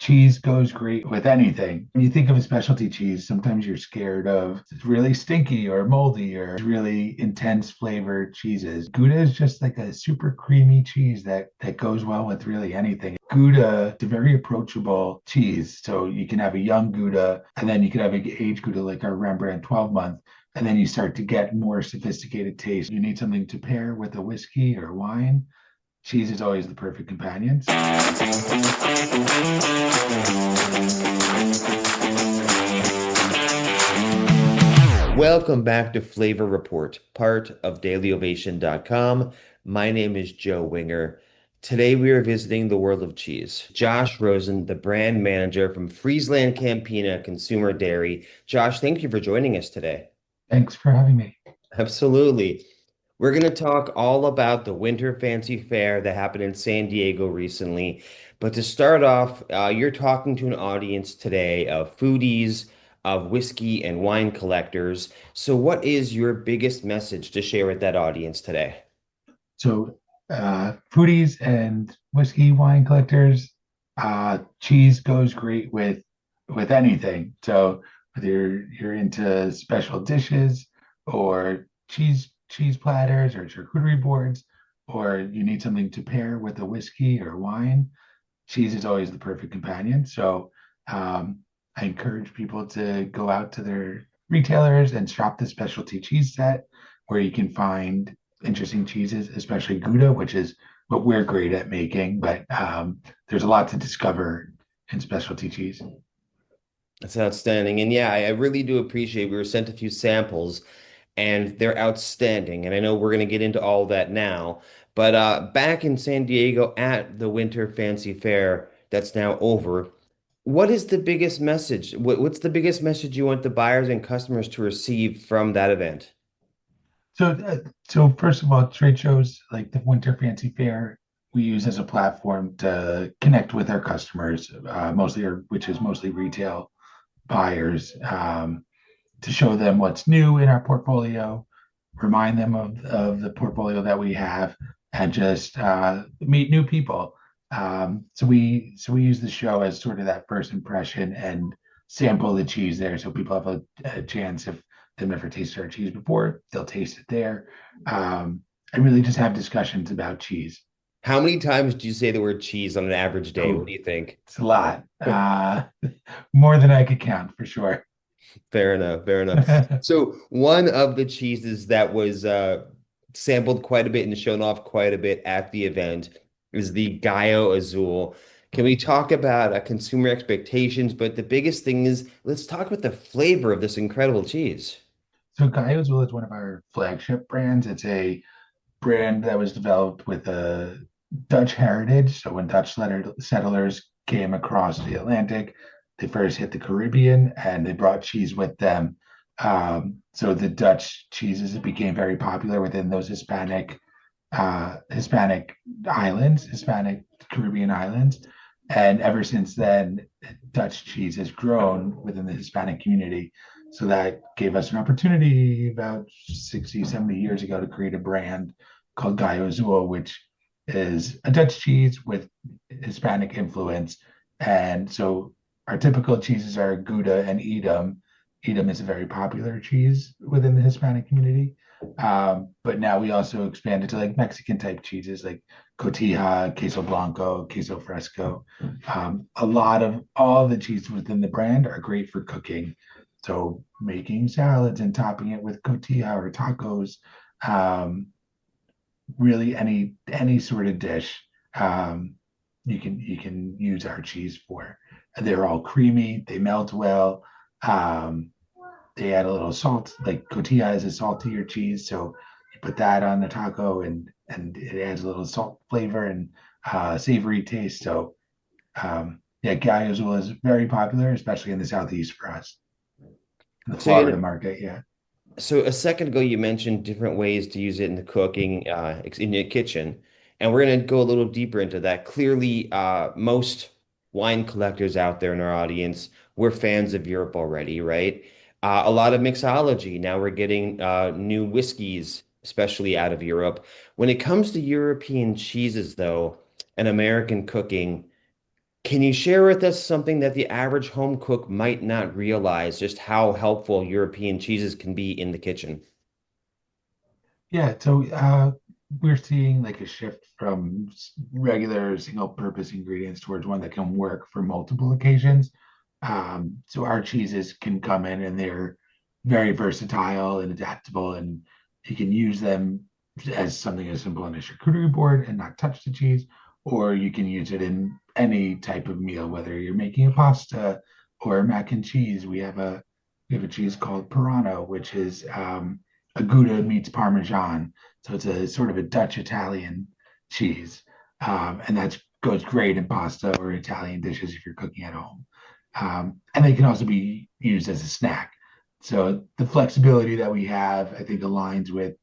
Cheese goes great with anything. When you think of a specialty cheese, sometimes you're scared of really stinky or moldy or really intense flavored cheeses. Gouda is just like a super creamy cheese that goes well with really anything. Gouda is a very approachable cheese. So you can have a young Gouda and then you can have an aged Gouda like our Rembrandt 12-month. And then you start to get more sophisticated taste. You need something to pair with a whiskey or wine. Cheese is always the perfect companion. Welcome back to Flavor Report, part of dailyovation.com. My name is Joe Winger. Today we are visiting the world of cheese. Josh Rosen, the brand manager from FrieslandCampina Consumer Dairy. Josh, thank you for joining us today. Thanks for having me. Absolutely. We're going to talk all about the Winter Fancy Fair that happened in San Diego recently. But to start off, you're talking to an audience today of foodies, of whiskey and wine collectors. So, what is your biggest message to share with that audience today? So, foodies and whiskey wine collectors, cheese goes great with anything. So, whether you're into special dishes or cheese platters or charcuterie boards, or you need something to pair with a whiskey or wine, cheese is always the perfect companion. So, I encourage people to go out to their retailers and shop the specialty cheese set where you can find interesting cheeses, especially Gouda, which is what we're great at making. But there's a lot to discover in specialty cheese. That's outstanding. And yeah, I really do appreciate we were sent a few samples and they're outstanding. And I know we're going to get into all that now. But back in San Diego at the Winter Fancy Fair that's now over, what is the biggest message? What's the biggest message you want the buyers and customers to receive from that event? So first of all, trade shows like the Winter Fancy Fair we use as a platform to connect with our customers, which is mostly retail buyers, to show them what's new in our portfolio, remind them of the portfolio that we have, and just meet new people. So we use the show as sort of that first impression and sample the cheese there, so people have a chance if they've never tasted our cheese before, they'll taste it there. And really just have discussions about cheese. How many times do you say the word cheese on an average day? What Oh, do you think? it's a lot, more than I could count for sure. Fair enough, fair enough. So one of the cheeses that was sampled quite a bit and shown off quite a bit at the event is the Gayo Azul. Can we talk about consumer expectations? But the biggest thing is, let's talk about the flavor of this incredible cheese. So Gayo Azul is one of our flagship brands. It's a brand that was developed with a Dutch heritage. So when settlers came across the Atlantic, they first hit the Caribbean and they brought cheese with them. So the Dutch cheeses became very popular within those Hispanic islands, Hispanic Caribbean islands. And ever since then, Dutch cheese has grown within the Hispanic community. So that gave us an opportunity about 60, 70 years ago to create a brand called Gayo Azul, which is a Dutch cheese with Hispanic influence. And so our typical cheeses are Gouda and Edam. Edam is a very popular cheese within the Hispanic community. But now we also expanded to like Mexican type cheeses like cotija, queso blanco, queso fresco. A lot of all the cheeses within the brand are great for cooking. So making salads and topping it with cotija or tacos, um, really any sort of dish, you can use our cheese for. They're all creamy, they melt well. Um, they add a little salt, like cotija is a saltier cheese, so you put that on the taco and it adds a little salt flavor and savory taste. So yeah, gallo azul is very popular, especially in the southeast for us, in the So, you know, Florida market. Yeah. so a second ago you mentioned different ways to use it in the cooking, in your kitchen, and we're going to go a little deeper into that. Clearly, most wine collectors out there in our audience, we're fans of Europe already, right? A lot of mixology. Now we're getting new whiskeys, especially out of Europe. When it comes to European cheeses, though, and American cooking, Can you share with us something that the average home cook might not realize, just how helpful European cheeses can be in the kitchen? Yeah, so we're seeing like a shift from regular single-purpose ingredients towards one that can work for multiple occasions. So our cheeses can come in and they're very versatile and adaptable, and you can use them as something as simple on a charcuterie board and not touch the cheese, or you can use it in any type of meal, whether you're making a pasta or mac and cheese. We have a cheese called Parano, which is a Gouda-meets-Parmesan. So it's a sort of a Dutch Italian cheese. And that goes great in pasta or Italian dishes if you're cooking at home. And they can also be used as a snack. So the flexibility that we have, I think, aligns with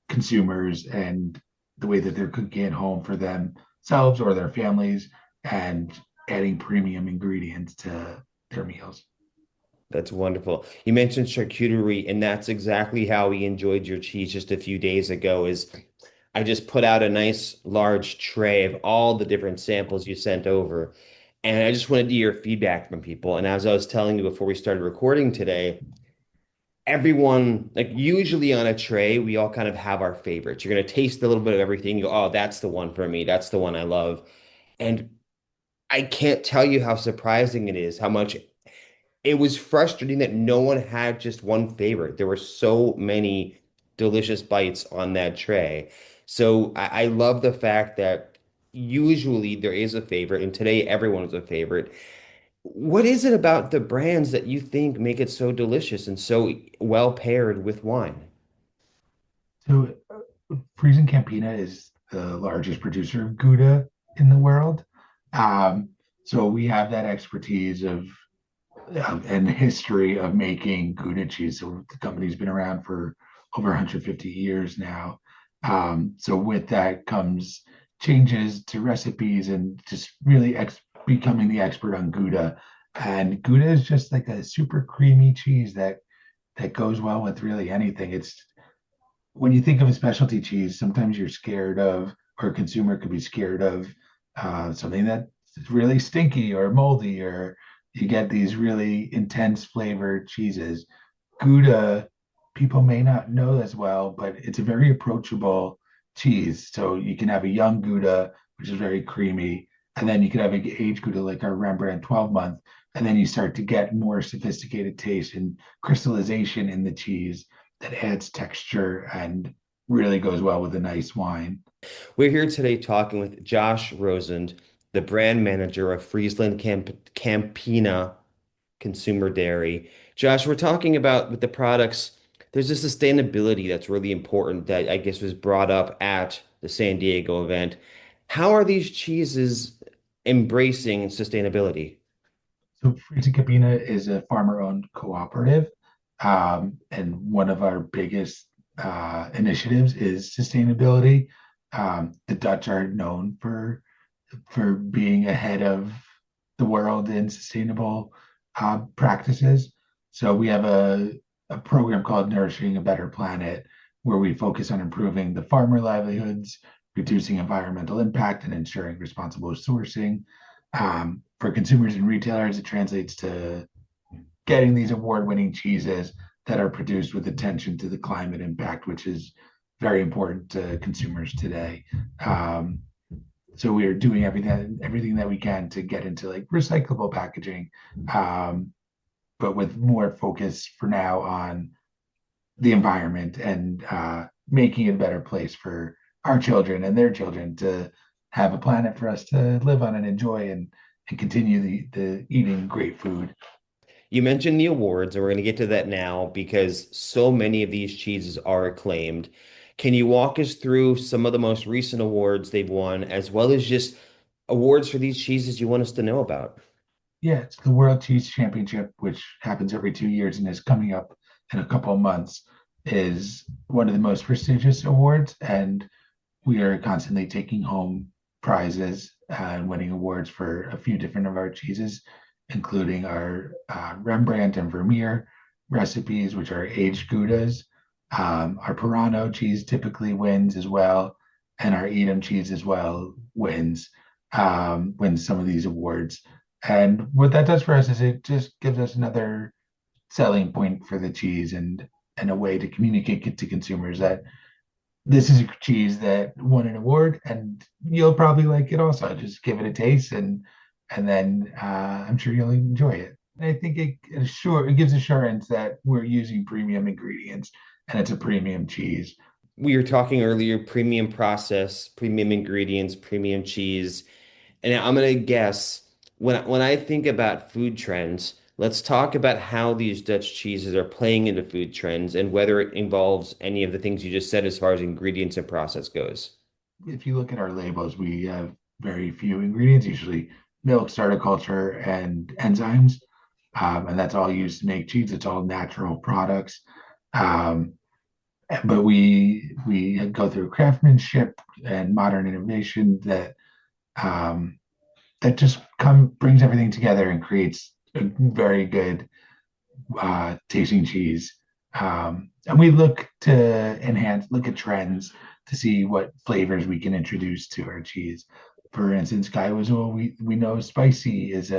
consumers and the way that they're cooking at home for themselves or their families, and adding premium ingredients to their meals. That's wonderful. You mentioned charcuterie, and that's exactly how we enjoyed your cheese just a few days ago. Is I just put out a nice large tray of all the different samples you sent over, and I just wanted to hear feedback from people. And as I was telling you before we started recording today, everyone, like usually on a tray, we all kind of have our favorites. You're gonna taste a little bit of everything. You go, oh, that's the one for me. That's the one I love. And I can't tell you how surprising it is, how much it was frustrating that no one had just one favorite. There were so many delicious bites on that tray. So I love the fact that usually there is a favorite, and today everyone is a favorite. What is it about the brands that you think make it so delicious and so well paired with wine? So FrieslandCampina is the largest producer of Gouda in the world. Um, so we have that expertise and history of making Gouda cheese. So the company's been around for over 150 years now. So with that comes changes to recipes and just really becoming the expert on Gouda. And Gouda is just like a super creamy cheese that goes well with really anything. It's when you think of a specialty cheese, sometimes you're scared of, or a consumer could be scared of something that's really stinky or moldy, or you get these really intense flavored cheeses. Gouda, people may not know as well, but it's a very approachable cheese. So you can have a young Gouda, which is very creamy, and then you can have an aged Gouda like our Rembrandt 12-month, and then you start to get more sophisticated taste and crystallization in the cheese that adds texture and really goes well with a nice wine. We're here today talking with Josh Rosen, the brand manager of Campina Consumer Dairy. Josh, we're talking about with the products, there's a sustainability that's really important that I guess was brought up at the San Diego event. How are these cheeses embracing sustainability? So FrieslandCampina is a farmer-owned cooperative, and one of our biggest initiatives is sustainability. The Dutch are known for being ahead of the world in sustainable practices. So we have a program called Nourishing a Better Planet, where we focus on improving the farmer livelihoods, reducing environmental impact, and ensuring responsible sourcing. For consumers and retailers, it translates to getting these award-winning cheeses that are produced with attention to the climate impact, which is very important to consumers today. Um, so we are doing everything that we can to get into like recyclable packaging, but with more focus for now on the environment and making it a better place for our children and their children to have a planet for us to live on and enjoy, and continue the eating great food. You mentioned the awards, and we're going to get to that now because so many of these cheeses are acclaimed. Can you walk us through some of the most recent awards they've won, as well as just awards for these cheeses you want us to know about? Yeah, it's the World Cheese Championship, which happens every 2 years and is coming up in a couple of months, is one of the most prestigious awards. And we are constantly taking home prizes and winning awards for a few different of our cheeses, including our Rembrandt and Vermeer recipes, which are aged Goudas. Our Parano cheese typically wins as well, and our Edam cheese as well wins. win some of these awards. And what that does for us is it just gives us another selling point for the cheese and a way to communicate to consumers that this is a cheese that won an award and you'll probably like it also. Just give it a taste and then I'm sure you'll enjoy it. And I think it gives assurance that we're using premium ingredients and it's a premium cheese. We were talking earlier, premium process, premium ingredients, premium cheese. And I'm gonna guess when I think about food trends, let's talk about how these Dutch cheeses are playing into food trends and whether it involves any of the things you just said as far as ingredients and process goes. If you look at our labels, we have very few ingredients, usually milk, starter culture, and enzymes. And that's all used to make cheese. It's all natural products. Um, but we go through craftsmanship and modern innovation um, that just brings everything together and creates a very good tasting cheese. And we look at trends to see what flavors we can introduce to our cheese. For instance, Gayo Azul, we know spicy is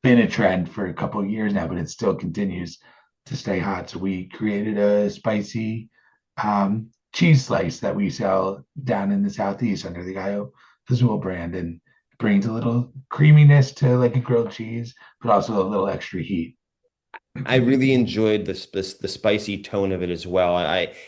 been a trend for a couple of years now, but it still continues to stay hot. So we created a spicy cheese slice that we sell down in the southeast under the Gayo Azul brand, and it brings a little creaminess to like a grilled cheese, but also a little extra heat. I really enjoyed the spicy tone of it as well.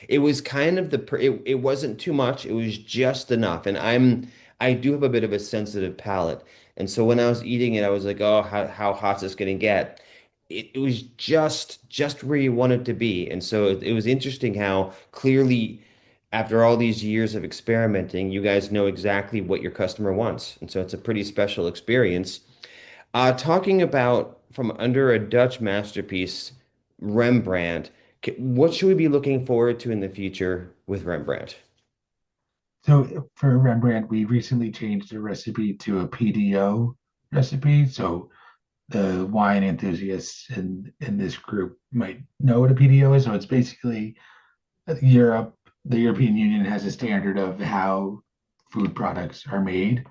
It was kind of it wasn't too much. It was just enough. And I do have a bit of a sensitive palate. And so when I was eating it, I was like, oh, how hot's this gonna get? It was just where you want it to be. And so it was interesting how clearly after all these years of experimenting, you guys know exactly what your customer wants. And so it's a pretty special experience. Talking about from under a Dutch masterpiece, Rembrandt, what should we be looking forward to in the future with Rembrandt? So for Rembrandt, we recently changed the recipe to a PDO recipe. So the wine enthusiasts in this group might know what a PDO is. So it's basically Europe, the European Union has a standard of how food products are made.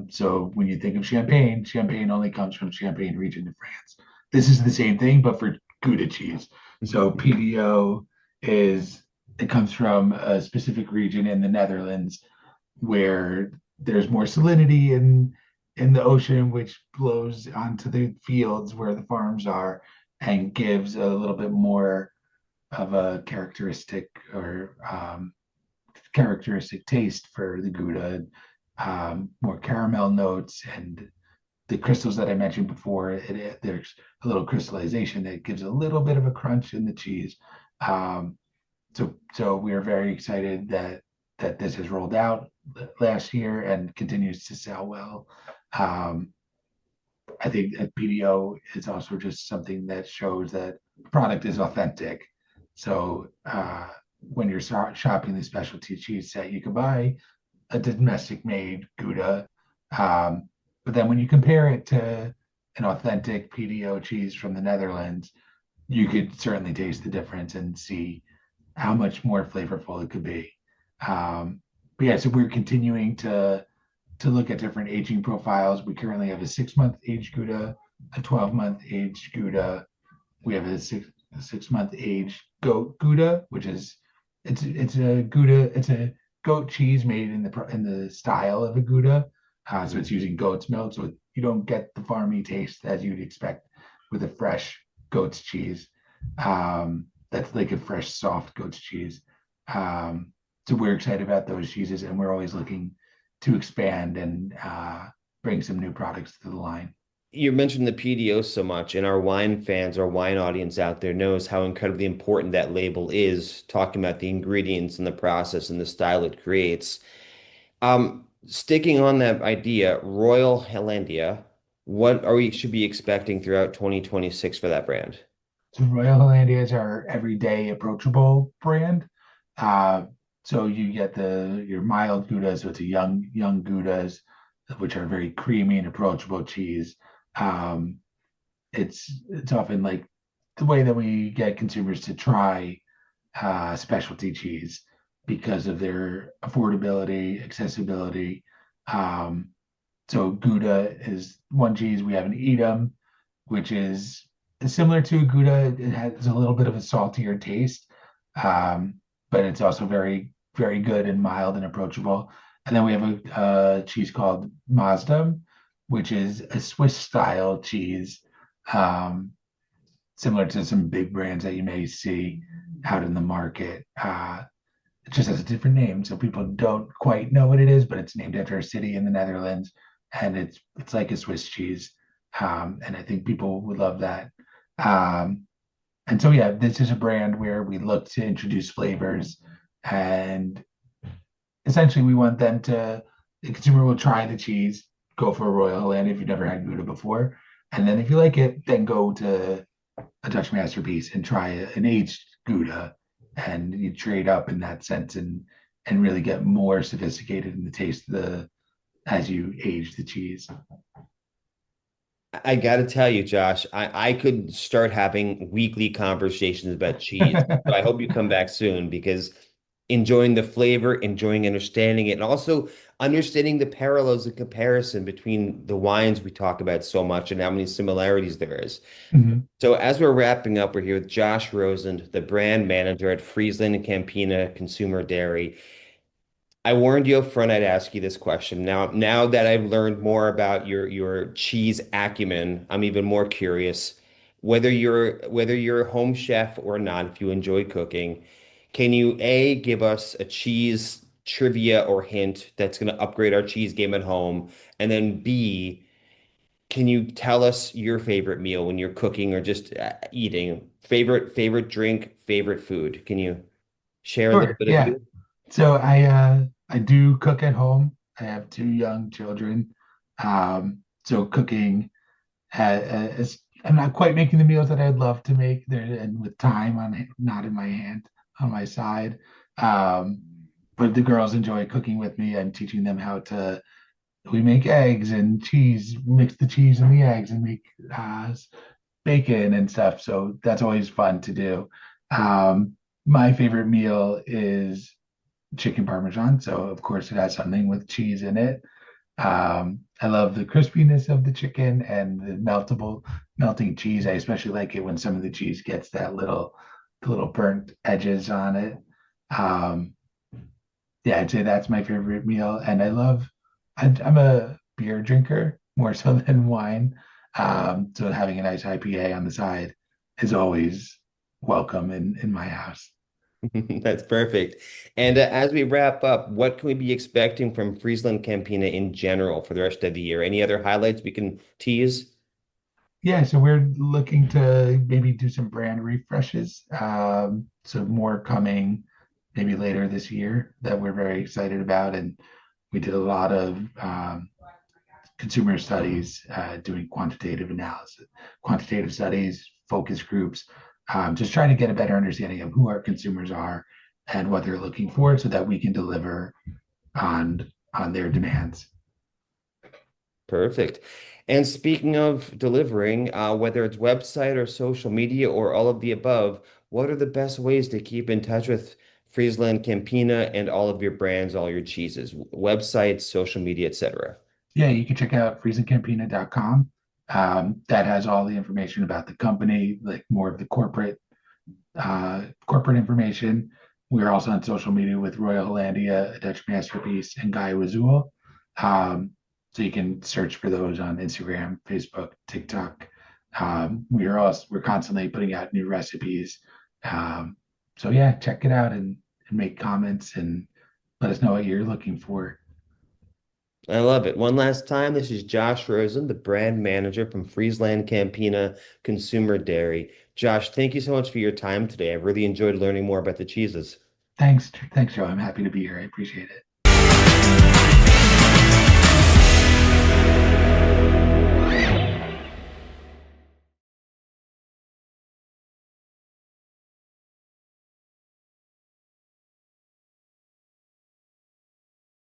So when you think of champagne, champagne only comes from Champagne region of France. This is the same thing, but for Gouda cheese. So PDO is it comes from a specific region in the Netherlands where there's more salinity in the ocean, which blows onto the fields where the farms are and gives a little bit more of a characteristic taste for the Gouda, more caramel notes and the crystals that I mentioned before. There's a little crystallization that gives a little bit of a crunch in the cheese. Um, so we are very excited that this has rolled out last year and continues to sell well. Um, I think that PDO is also just something that shows that the product is authentic. So when you're shopping the specialty cheese set, you can buy a domestic made Gouda. Um, but then when you compare it to an authentic PDO cheese from the Netherlands, you could certainly taste the difference and see how much more flavorful it could be. But yeah, so we're continuing to look at different aging profiles. We currently have a 6 month aged Gouda, a 12-month aged Gouda. We have a 6 month aged goat Gouda, which is it's a Gouda, it's a goat cheese made in the style of a Gouda. So it's using goat's milk, so you don't get the farmy taste as you'd expect with a fresh goat's cheese. That's like a fresh, soft goat's cheese. So we're excited about those cheeses, and we're always looking to expand and bring some new products to the line. You mentioned the PDO so much, and our wine fans, our wine audience out there knows how incredibly important that label is, talking about the ingredients and the process and the style it creates. Sticking on that idea, Royal Hollandia, what are we should be expecting throughout 2026 for that brand? So Royal Hollandia is our everyday approachable brand. Uh, so you get your mild Goudas, so it's a young Goudas, which are very creamy and approachable cheese. Um, it's often like the way that we get consumers to try specialty cheese because of their affordability, accessibility, Um, so Gouda is one cheese. We have an Edam, which is similar to a Gouda. It has a little bit of a saltier taste, um, but it's also very, very good and mild and approachable. And then we have a cheese called Mazda, which is a Swiss style cheese, um, similar to some big brands that you may see out in the market. It just has a different name, so people don't quite know what it is, but it's named after a city in the Netherlands, and it's like a Swiss cheese, and I think people would love that. Um, and so yeah, this is a brand where we look to introduce flavors, and essentially we want them to the consumer will try the cheese, go for a Royal Hollandia if you've never had Gouda before, and then if you like it, then go to a Dutch masterpiece and try an aged Gouda, and you trade up in that sense and really get more sophisticated in the taste of the as you age the cheese. I got to tell you, Josh, I could start having weekly conversations about cheese. So I hope you come back soon because enjoying the flavor, enjoying understanding it, and also understanding the parallels and comparison between the wines we talk about so much and how many similarities there is. Mhm. So as we're wrapping up, we're here with Josh Rosen, the brand manager at Friesland Consumer Dairy. I warned you up front I'd ask you this question. Now that I've learned more about your cheese acumen, I'm even more curious. Whether you're a home chef or not, if you enjoy cooking, can you A, give us a cheese trivia or hint that's going to upgrade our cheese game at home? And then B, can you tell us your favorite meal when you're cooking or just eating? Favorite drink, favorite food? Can you share a little Sure, bit of yeah. you? So I do cook at home. I have two young children, so cooking is I'm not quite making the meals that I'd love to make there, and with time on not in my hand on my side. Um, but the girls enjoy cooking with me. I'm teaching them how to we make eggs and cheese, mix the cheese and the eggs and make bacon and stuff. So that's always fun to do. My favorite meal is chicken parmesan. So of course it has something with cheese in it. I love the crispiness of the chicken and the melting cheese. I especially like it when some of the cheese gets the little burnt edges on it. Um, yeah, I'd say that's my favorite meal. And I'm a beer drinker more so than wine. So having a nice IPA on the side is always welcome in my house. That's perfect. And as we wrap up, what can we be expecting from Friesland Campina in general for the rest of the year? Any other highlights we can tease? Yeah, so we're looking to maybe do some brand refreshes. So more coming maybe later this year that we're very excited about. And we did a lot of consumer studies, doing quantitative analysis, quantitative studies, focus groups, just trying to get a better understanding of who our consumers are and what they're looking for so that we can deliver on their demands. Perfect. And speaking of delivering, whether it's website or social media or all of the above, what are the best ways to keep in touch with Friesland Campina and all of your brands, all your cheeses, websites, social media, etc.? Yeah, you can check out FrieslandCampina.com. That has all the information about the company, like more of the corporate information. We are also on social media with Royal Hollandia, a Dutch masterpiece, and Gayo Azul. Um, so you can search for those on Instagram, Facebook, TikTok. We're constantly putting out new recipes. Um, so yeah, check it out and make comments and let us know what you're looking for. I love it. One last time, this is Josh Rosen, the brand manager from Friesland Campina Consumer Dairy. Josh, thank you so much for your time today. I really enjoyed learning more about the cheeses. Thanks, Joe. I'm happy to be here. I appreciate it.